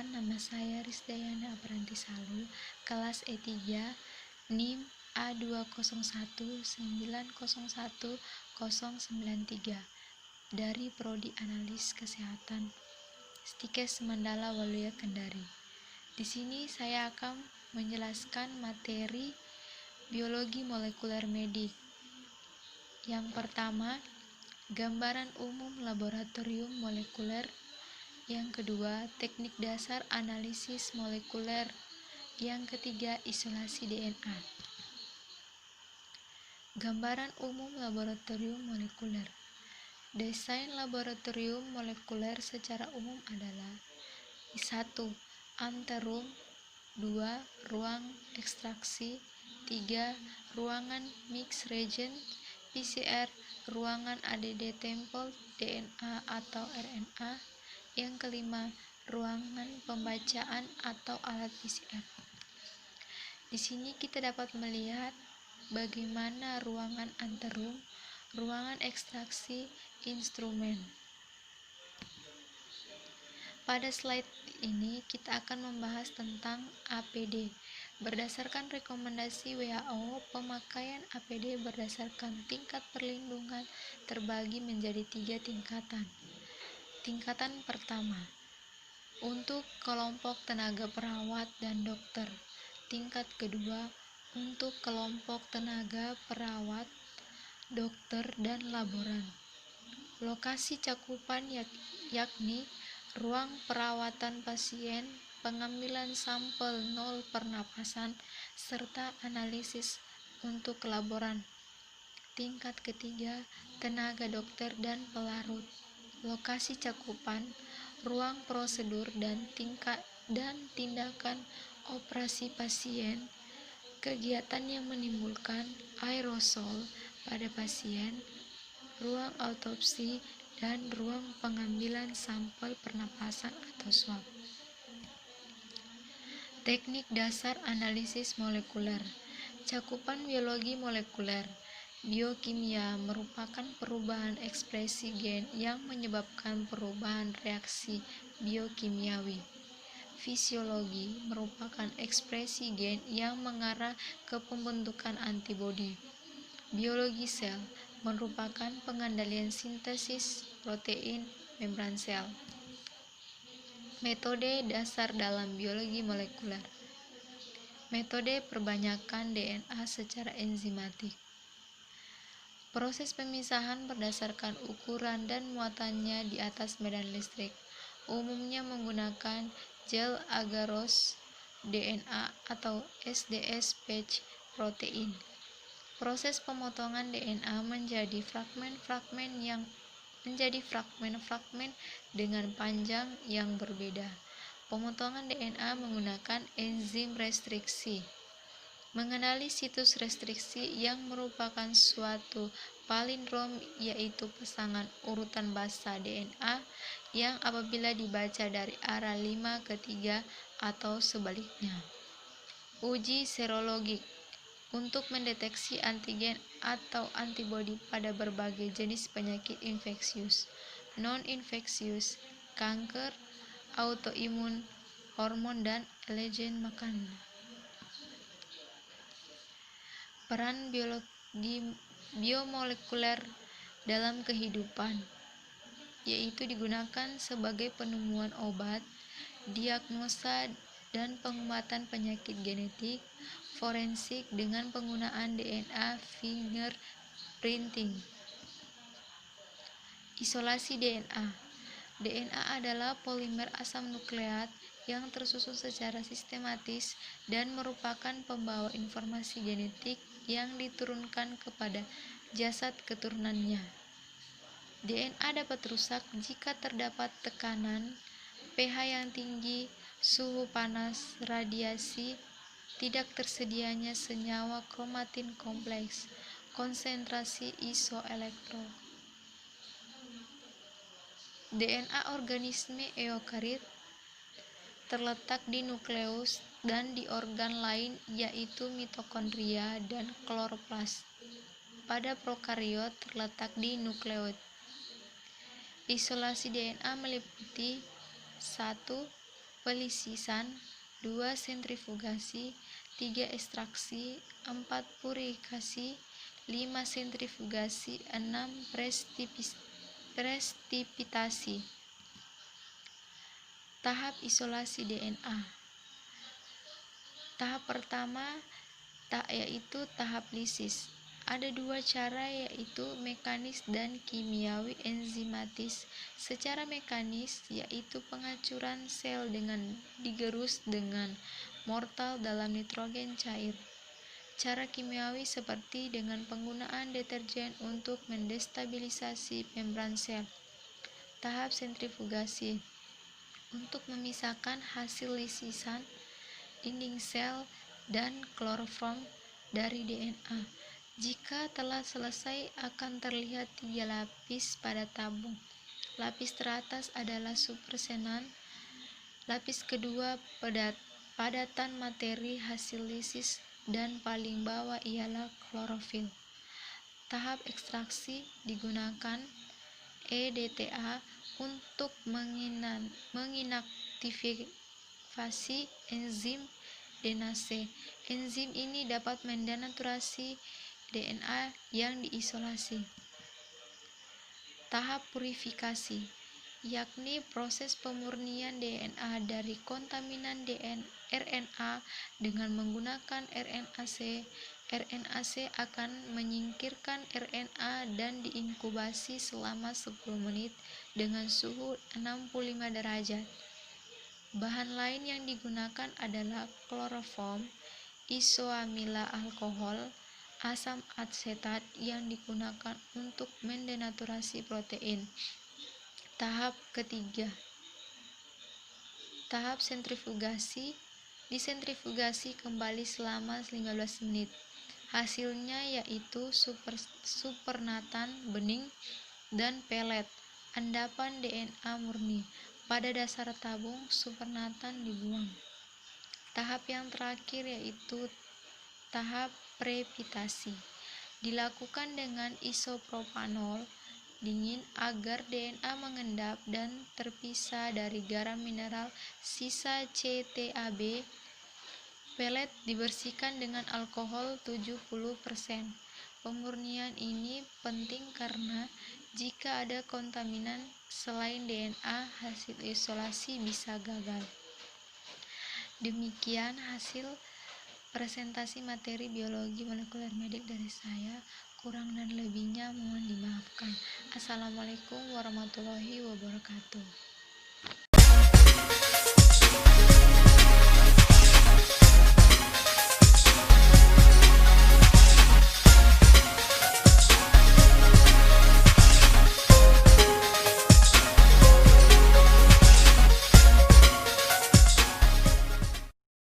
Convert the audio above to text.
Perkenalkan, nama saya Risdayana Aprantisalu, kelas E3, NIM A201901093 dari Prodi Analis Kesehatan Stikes Mandala Waluya Kendari. Di sini saya akan menjelaskan materi biologi molekuler medik. Yang pertama, gambaran umum laboratorium molekuler. Yang kedua, teknik dasar analisis molekuler. Yang ketiga, isolasi DNA. Gambaran umum laboratorium molekuler. Desain laboratorium molekuler secara umum adalah 1. Anterum, 2. Ruang ekstraksi, 3. Ruangan mix reagent PCR, ruangan ADD tempel DNA atau RNA. Yang kelima, ruangan pembacaan atau alat PCR. Di sini kita dapat melihat bagaimana ruangan anterum, ruangan ekstraksi, instrumen. Pada slide ini kita akan membahas tentang APD. Berdasarkan rekomendasi WHO, pemakaian APD berdasarkan tingkat perlindungan terbagi menjadi 3 tingkatan. Tingkatan pertama, untuk kelompok tenaga perawat dan dokter. Tingkat kedua, untuk kelompok tenaga perawat, dokter, dan laboran. Lokasi cakupan yakni ruang perawatan pasien, pengambilan sampel nol pernapasan, serta analisis untuk laboran. Tingkat ketiga, tenaga dokter dan pelarut. Lokasi cakupan, ruang prosedur dan tindakan operasi pasien, kegiatan yang menimbulkan aerosol pada pasien, ruang autopsi, dan ruang pengambilan sampel pernapasan atau swab. Teknik dasar analisis molekuler. Cakupan biologi molekuler. Biokimia merupakan perubahan ekspresi gen yang menyebabkan perubahan reaksi biokimiawi. Fisiologi merupakan ekspresi gen yang mengarah ke pembentukan antibodi. Biologi sel merupakan pengendalian sintesis protein membran sel. Metode dasar dalam biologi molekuler. Metode perbanyakan DNA secara enzimatik. Proses pemisahan berdasarkan ukuran dan muatannya di atas medan listrik, umumnya menggunakan gel agarose DNA atau SDS patch protein. Proses pemotongan DNA menjadi fragmen-fragmen dengan panjang yang berbeda. Pemotongan DNA menggunakan enzim restriksi. Mengenali situs restriksi yang merupakan suatu palindrom, yaitu pasangan urutan basa DNA yang apabila dibaca dari arah 5 ke 3 atau sebaliknya. Uji serologik untuk mendeteksi antigen atau antibodi pada berbagai jenis penyakit infeksius, non-infeksius, kanker, autoimun, hormon, dan alergen makanan. Peran biologi biomolekuler dalam kehidupan, yaitu digunakan sebagai penemuan obat, diagnosa dan pengobatan penyakit genetik, forensik dengan penggunaan DNA fingerprinting. Isolasi DNA. DNA adalah polimer asam nukleat yang tersusun secara sistematis dan merupakan pembawa informasi genetik yang diturunkan kepada jasad keturunannya. DNA dapat rusak jika terdapat tekanan, pH yang tinggi, suhu panas, radiasi, tidak tersedianya senyawa kromatin kompleks, konsentrasi isoelektron. DNA organisme eukariot terletak di nukleus dan di organ lain, yaitu mitokondria dan kloroplas. Pada prokariot terletak di nukleoid. Isolasi DNA meliputi 1. pelisisan, 2 sentrifugasi, 3 ekstraksi, 4 purifikasi, 5 sentrifugasi, 6 precipitasi. Tahap isolasi DNA. Tahap pertama yaitu tahap lisis. Ada 2 cara, yaitu mekanis dan kimiawi enzimatis. Secara mekanis yaitu pengacuran sel dengan digerus dengan mortal dalam nitrogen cair. Cara kimiawi seperti dengan penggunaan deterjen untuk mendestabilisasi membran sel. Tahap sentrifugasi untuk memisahkan hasil lisisan dinding sel dan kloroform dari DNA. Jika telah selesai, akan terlihat 3 lapis pada tabung. Lapis teratas adalah supersenan, lapis kedua padatan materi hasil lisis, dan paling bawah ialah klorofil. Tahap ekstraksi digunakan EDTA untuk menginaktivasi enzim DNase. Enzim ini dapat mendenaturasi DNA yang diisolasi. Tahap purifikasi, yakni proses pemurnian DNA dari kontaminan RNA dengan menggunakan RNase. RNase akan menyingkirkan RNA dan diinkubasi selama 10 menit dengan suhu 65 derajat. Bahan lain yang digunakan adalah kloroform, isoamila alkohol, asam asetat yang digunakan untuk mendenaturasi protein. Tahap ketiga, tahap sentrifugasi. Disentrifugasi kembali selama 15 menit. Hasilnya yaitu supernatan bening dan pelet endapan DNA murni. Pada dasar tabung, supernatan dibuang. Tahap yang terakhir yaitu tahap prepitasi. Dilakukan dengan isopropanol dingin agar DNA mengendap dan terpisah dari garam mineral sisa CTAB. Pelet dibersihkan dengan alkohol 70%. Pemurnian ini penting karena jika ada kontaminan selain DNA, hasil isolasi bisa gagal. Demikian hasil presentasi materi biologi molekuler medik dari saya. Kurang dan lebihnya mohon dimaafkan. Assalamualaikum warahmatullahi wabarakatuh.